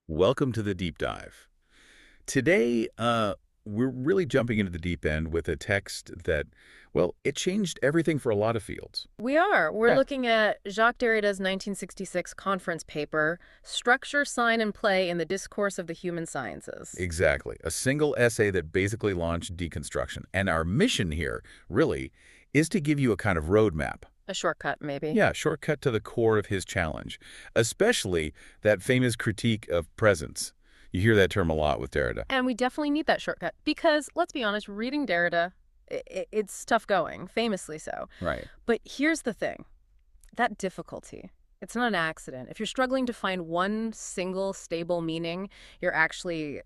Welcome to the deep dive. Today, we're really jumping into the deep end with a text that, well, it changed everything for a lot of fields. We are. We're Yeah, looking at Jacques Derrida's 1966 conference paper, Structure, Sign, and Play in the Discourse of the Human Sciences. exactly. A single essay that basically launched deconstruction. And our mission here, really, is to give you a kind of roadmap. A shortcut, maybe. Yeah, shortcut to the core of his challenge, especially that famous critique of presence. You hear that term a lot with Derrida. And we definitely need that shortcut because, let's be honest, reading Derrida, it's tough going, famously so. Right. But here's the thing. That difficulty, it's not an accident. If you're struggling to find one single stable meaning, you're actually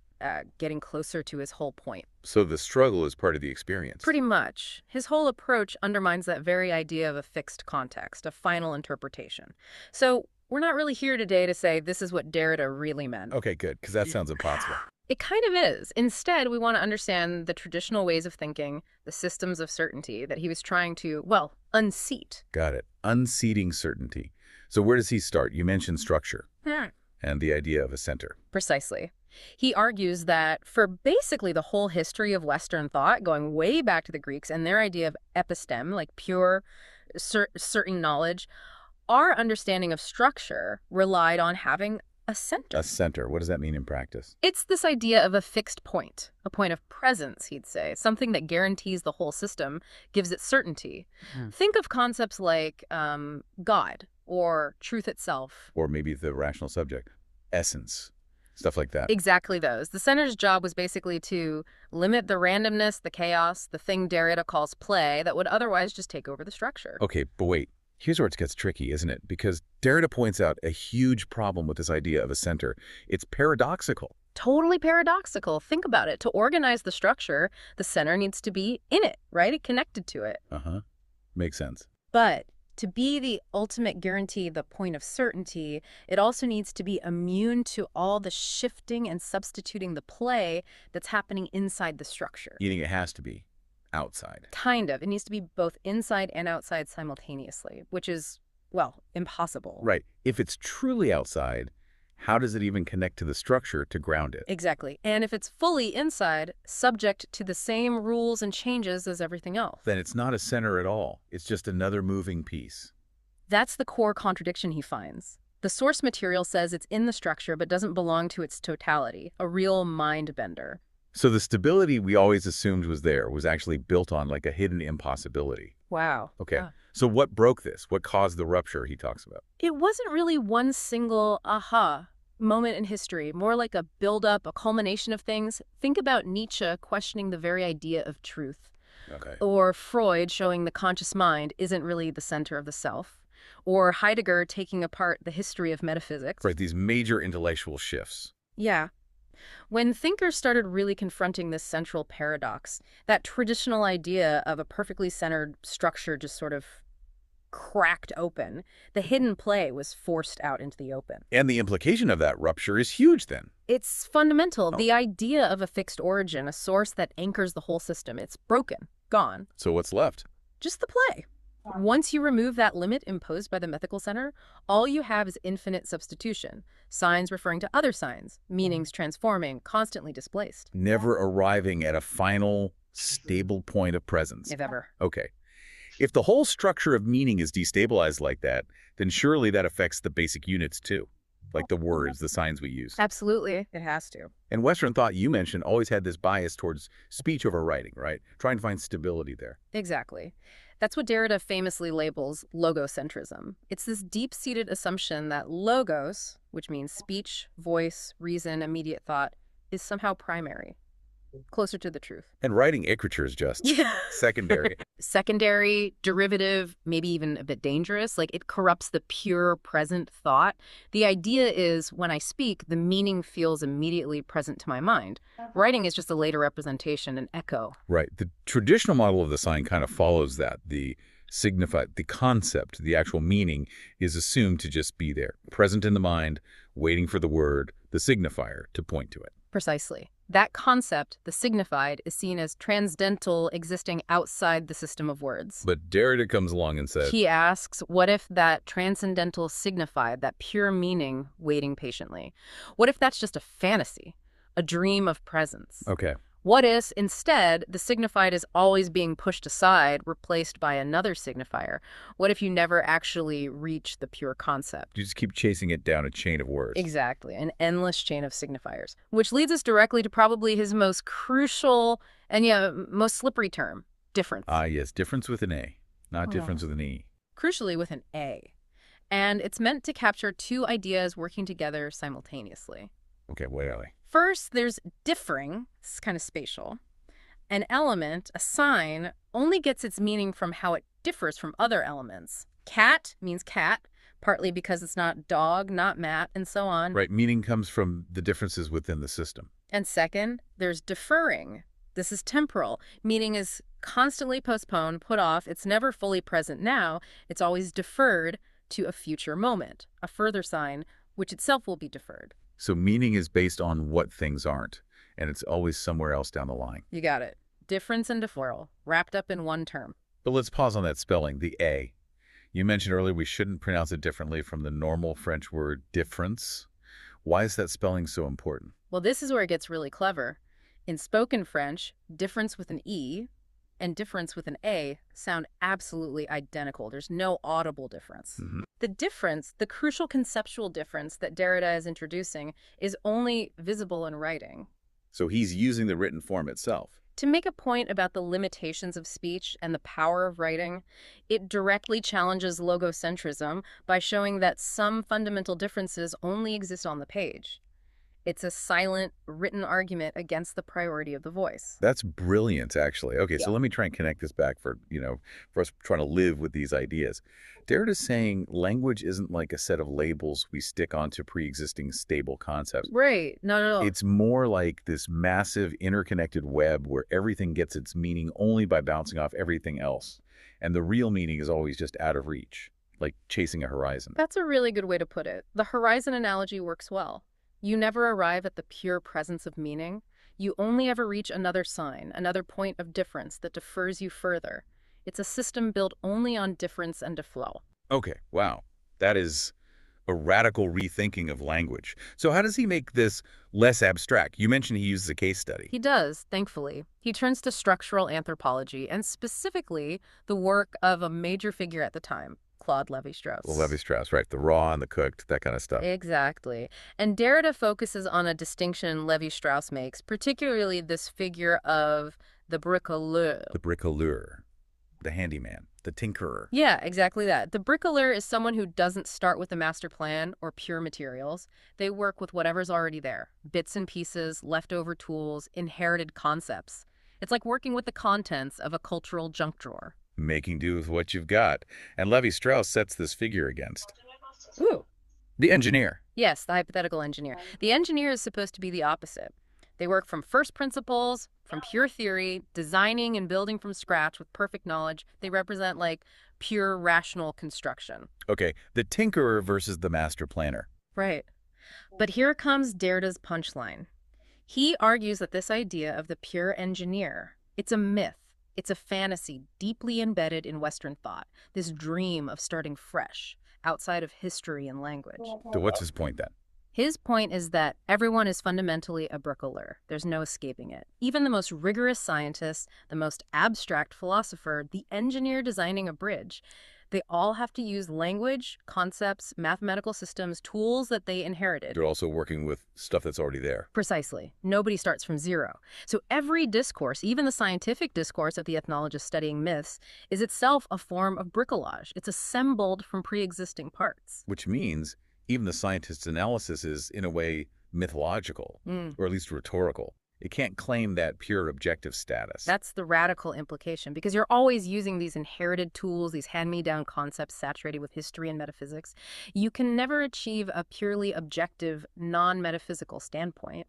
getting closer to his whole point. So the struggle is part of the experience. Pretty much. His whole approach undermines that very idea of a fixed context, a final interpretation. So we're not really here today to say this is what Derrida really meant. Okay, good, because that sounds impossible. It kind of is. Instead, we want to understand the traditional ways of thinking, the systems of certainty that he was trying to, well, unseat. Got it. Unseating certainty. So where does he start? You mentioned structure and the idea of a center. Precisely. He argues that for basically the whole history of Western thought, going way back to the Greeks and their idea of episteme, like pure, certain knowledge, our understanding of structure relied on having a center. A center. What does that mean in practice? It's this idea of a fixed point, a point of presence, he'd say, something that guarantees the whole system, gives it certainty. Think of concepts like God or truth itself. Or maybe the rational subject. Essence. Stuff like that. Exactly those. The center's job was basically to limit the randomness, the chaos, the thing Derrida calls play that would otherwise just take over the structure. Okay, but wait. Here's where it gets tricky, isn't it? Because Derrida points out a huge problem with this idea of a center. It's paradoxical. Totally paradoxical. Think about it. To organize the structure, the center needs to be in it, right? It connected to it. Uh-huh. Makes sense. But to be the ultimate guarantee, the point of certainty, it also needs to be immune to all the shifting and substituting the play that's happening inside the structure. Meaning it has to be outside. Kind of. It needs to be both inside and outside simultaneously, which is, well, impossible. Right. If it's truly outside, how does it even connect to the structure to ground it? Exactly. And if it's fully inside, subject to the same rules and changes as everything else. Then it's not a center at all. It's just another moving piece. That's the core contradiction he finds. The source material says it's in the structure but doesn't belong to its totality, a real mind bender. So the stability we always assumed was there was actually built on like a hidden impossibility. Wow. Okay. So what broke this? What caused the rupture he talks about? It wasn't really one single aha moment in history, more like a build-up, a culmination of things. Think about Nietzsche questioning the very idea of truth. Okay. Or Freud showing the conscious mind isn't really the center of the self. Or Heidegger taking apart the history of metaphysics. Right, these major intellectual shifts. Yeah. When thinkers started really confronting this central paradox, that traditional idea of a perfectly centered structure just sort of cracked open, the hidden play was forced out into the open. And the implication of that rupture is huge then. It's fundamental. Oh. The idea of a fixed origin, a source that anchors the whole system, it's broken, gone. So what's left? Just the play. Once you remove that limit imposed by the mythical center, all you have is infinite substitution. Signs referring to other signs, meanings transforming, constantly displaced. Never arriving at a final, stable point of presence. If ever. Okay. If the whole structure of meaning is destabilized like that, then surely that affects the basic units too, like the words, the signs we use. Absolutely. It has to. And Western thought, you mentioned, always had this bias towards speech over writing, right? Trying to find stability there. Exactly. That's what Derrida famously labels logocentrism. It's this deep-seated assumption that logos, which means speech, voice, reason, immediate thought, is somehow primary, closer to the truth. And writing literature is just secondary. Secondary, derivative, maybe even a bit dangerous. Like it corrupts the pure present thought. The idea is when I speak, the meaning feels immediately present to my mind. Writing is just a later representation, an echo. Right. The traditional model of the sign kind of follows that. The concept, the actual meaning is assumed to just be there, present in the mind, waiting for the word, the signifier, to point to it. Precisely. That concept, the signified, is seen as transcendental, existing outside the system of words. But Derrida comes along and says, He asks, what if that transcendental signified, that pure meaning, waiting patiently? What if that's just a fantasy, a dream of presence? okay, What if, instead, the signified is always being pushed aside, replaced by another signifier? What if you never actually reach the pure concept? you just keep chasing it down a chain of words. Exactly, an endless chain of signifiers, which leads us directly to probably his most crucial and, most slippery term, difference. Ah, yes, difference with an A, not difference Oh. with an E. Crucially with an A. And it's meant to capture two ideas working together simultaneously. Okay, what are they? First, there's differing. This is kind of spatial. An element, a sign, only gets its meaning from how it differs from other elements. Cat means cat, partly because it's not dog, not mat, and so on. Right, meaning comes from the differences within the system. And second, there's deferring. This is temporal. Meaning is constantly postponed, put off. It's never fully present now. It's always deferred to a future moment, a further sign, which itself will be deferred. So meaning is based on what things aren't, and it's always somewhere else down the line. You got it. Difference and deferral, wrapped up in one term. But let's pause on that spelling, the A. You mentioned earlier we shouldn't pronounce it differently from the normal French word difference. Why is that spelling so important? Well, this is where it gets really clever. In spoken French, difference with an E and difference with an A sound absolutely identical. There's no audible difference. The difference, the crucial conceptual difference that Derrida is introducing, is only visible in writing. So he's using the written form itself. To make a point about the limitations of speech and the power of writing, it directly challenges logocentrism by showing that some fundamental differences only exist on the page. It's a silent, written argument against the priority of the voice. That's brilliant, actually. Okay, Yeah. so let me try and connect this back for us trying to live with these ideas. Derrida's saying language isn't like a set of labels we stick onto pre-existing stable concepts. Right. No. It's more like this massive interconnected web where everything gets its meaning only by bouncing off everything else. And the real meaning is always just out of reach, like chasing a horizon. That's a really good way to put it. The horizon analogy works well. You never arrive at the pure presence of meaning. You only ever reach another sign, another point of difference that defers you further. It's a system built only on difference and deflow. Okay, wow. That is a radical rethinking of language. So how does he make this less abstract? You mentioned he uses a case study. He does, thankfully. He turns to structural anthropology, and specifically the work of a major figure at the time, Claude Lévi-Strauss. Well, Levi-Strauss, right? The raw and the cooked, that kind of stuff. Exactly. And Derrida focuses on a distinction Lévi-Strauss makes, particularly this figure of the bricoleur. The bricoleur, the handyman, the tinkerer. Yeah, exactly that. The bricoleur is someone who doesn't start with a master plan or pure materials. They work with whatever's already there. Bits and pieces, leftover tools, inherited concepts. It's like working with the contents of a cultural junk drawer. Making do with what you've got. And Levi-Strauss sets this figure against Ooh. the engineer. Yes, the hypothetical engineer. The engineer is supposed to be the opposite. They work from first principles, from pure theory, designing and building from scratch with perfect knowledge. They represent like pure rational construction. Okay, the tinkerer versus the master planner. Right. But here comes Derrida's punchline. He argues that this idea of the pure engineer, it's a myth. It's a fantasy deeply embedded in Western thought, this dream of starting fresh, outside of history and language. So what's his point then? His point is that everyone is fundamentally a bricoleur. There's no escaping it. Even the most rigorous scientist, the most abstract philosopher, the engineer designing a bridge, they all have to use language, concepts, mathematical systems, tools that they inherited. They're also working with stuff that's already there. Precisely. Nobody starts from zero. So every discourse, even the scientific discourse of the ethnologist studying myths, is itself a form of bricolage. It's assembled from pre-existing parts. Which means even the scientist's analysis is, in a way, mythological, or at least rhetorical. It can't claim that pure objective status. That's the radical implication, because you're always using these inherited tools, these hand-me-down concepts saturated with history and metaphysics. You can never achieve a purely objective, non-metaphysical standpoint.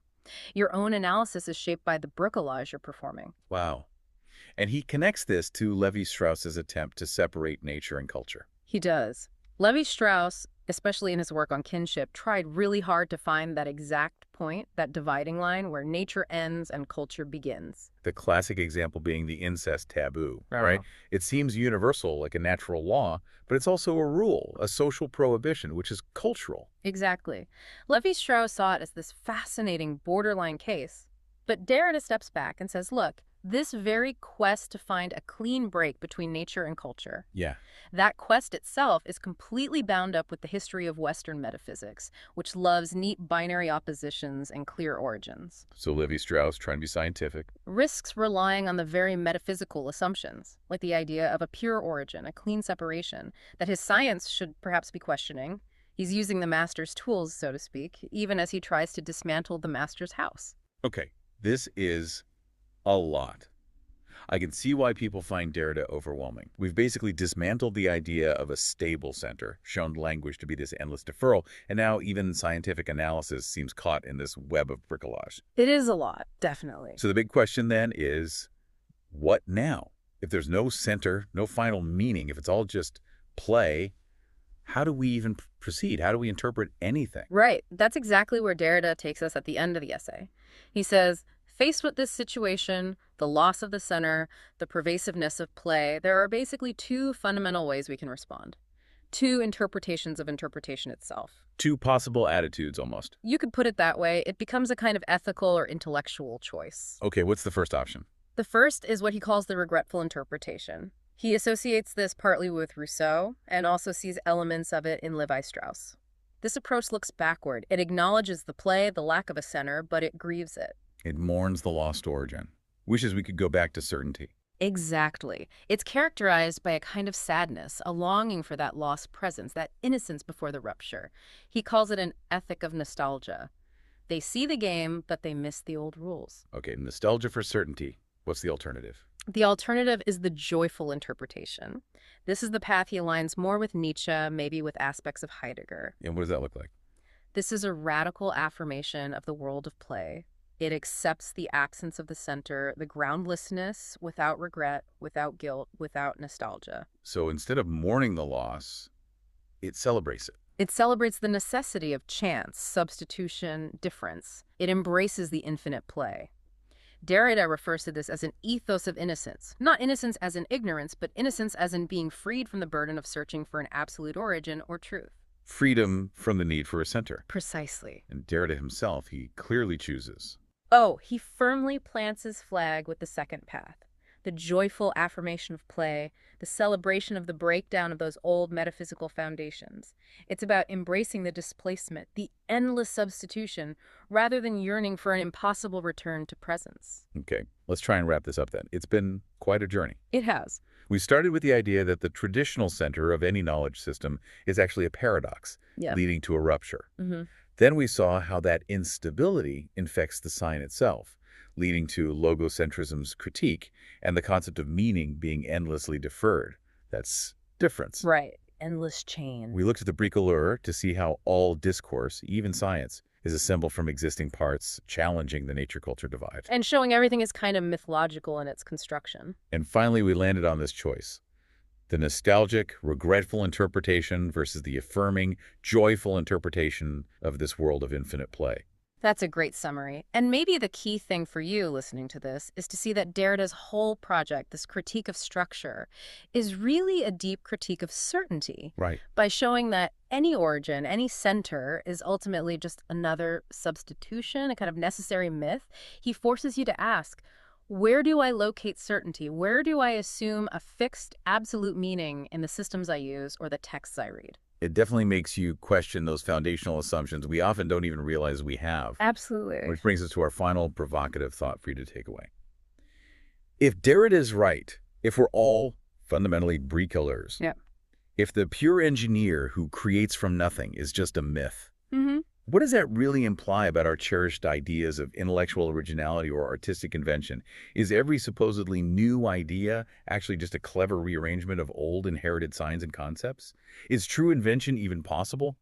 Your own analysis is shaped by the bricolage you're performing. Wow. And he connects this to Levi-Strauss's attempt to separate nature and culture. He does. Levi-Strauss, especially in his work on kinship, tried really hard to find that exact point, that dividing line where nature ends and culture begins. The classic example being the incest taboo, right? Uh-huh. It seems universal, like a natural law, but it's also a rule, a social prohibition, which is cultural. Exactly. Levi-Strauss saw it as this fascinating borderline case. But Derrida steps back and says, look, this very quest to find a clean break between nature and culture, Yeah. that quest itself is completely bound up with the history of Western metaphysics, which loves neat binary oppositions and clear origins. So Levi-Strauss, trying to be scientific. Risks relying on the very metaphysical assumptions, like the idea of a pure origin, a clean separation, that his science should perhaps be questioning. He's using the master's tools, so to speak, even as he tries to dismantle the master's house. Okay, this is a lot. I can see why people find Derrida overwhelming. We've basically dismantled the idea of a stable center, shown language to be this endless deferral, and now even scientific analysis seems caught in this web of bricolage. It is a lot, definitely. So the big question then is, what now? If there's no center, no final meaning, if it's all just play, how do we even proceed? How do we interpret anything? Right. That's exactly where Derrida takes us at the end of the essay. He says, faced with this situation, the loss of the center, the pervasiveness of play, there are basically two fundamental ways we can respond. Two interpretations of interpretation itself. Two possible attitudes, almost. You could put it that way. It becomes a kind of ethical or intellectual choice. Okay, what's the first option? The first is what he calls the regretful interpretation. He associates this partly with Rousseau and also sees elements of it in Levi-Strauss. This approach looks backward. It acknowledges the play, the lack of a center, but it grieves it. It mourns the lost origin. Wishes we could go back to certainty. Exactly. It's characterized by a kind of sadness, a longing for that lost presence, that innocence before the rupture. He calls it an ethic of nostalgia. They see the game, but they miss the old rules. Okay, nostalgia for certainty. What's the alternative? The alternative is the joyful interpretation. This is the path he aligns more with Nietzsche, maybe with aspects of Heidegger. And what does that look like? This is a radical affirmation of the world of play. It accepts the absence of the center, the groundlessness, without regret, without guilt, without nostalgia. So instead of mourning the loss, it celebrates it. It celebrates the necessity of chance, substitution, difference. It embraces the infinite play. Derrida refers to this as an ethos of innocence. Not innocence as in ignorance, but innocence as in being freed from the burden of searching for an absolute origin or truth. Freedom from the need for a center. Precisely. And Derrida himself, he clearly chooses. Oh, he firmly plants his flag with the second path. The joyful affirmation of play, the celebration of the breakdown of those old metaphysical foundations. It's about embracing the displacement, the endless substitution, rather than yearning for an impossible return to presence. Okay, let's try and wrap this up then. It's been quite a journey. It has. We started with the idea that the traditional center of any knowledge system is actually a paradox, Yeah. leading to a rupture. Mm-hmm. Then we saw how that instability infects the sign itself, leading to logocentrism's critique and the concept of meaning being endlessly deferred. That's difference. Right. Endless chain. We looked at the bricoleur to see how all discourse, even science, is assembled from existing parts, challenging the nature-culture divide. And showing everything is kind of mythological in its construction. And finally, we landed on this choice. The nostalgic, regretful interpretation versus the affirming, joyful interpretation of this world of infinite play. That's a great summary. And maybe the key thing for you listening to this is to see that Derrida's whole project, this critique of structure, is really a deep critique of certainty. Right. By showing that any origin, any center is ultimately just another substitution, a kind of necessary myth. He forces you to ask, where do I locate certainty? Where do I assume a fixed, absolute meaning in the systems I use or the texts I read? It definitely makes you question those foundational assumptions we often don't even realize we have. Absolutely. Which brings us to our final provocative thought for you to take away. If Derrida is right, if we're all fundamentally bricoleurs, Yeah. if the pure engineer who creates from nothing is just a myth, Mm-hmm. what does that really imply about our cherished ideas of intellectual originality or artistic invention? Is every supposedly new idea actually just a clever rearrangement of old inherited signs and concepts? Is true invention even possible?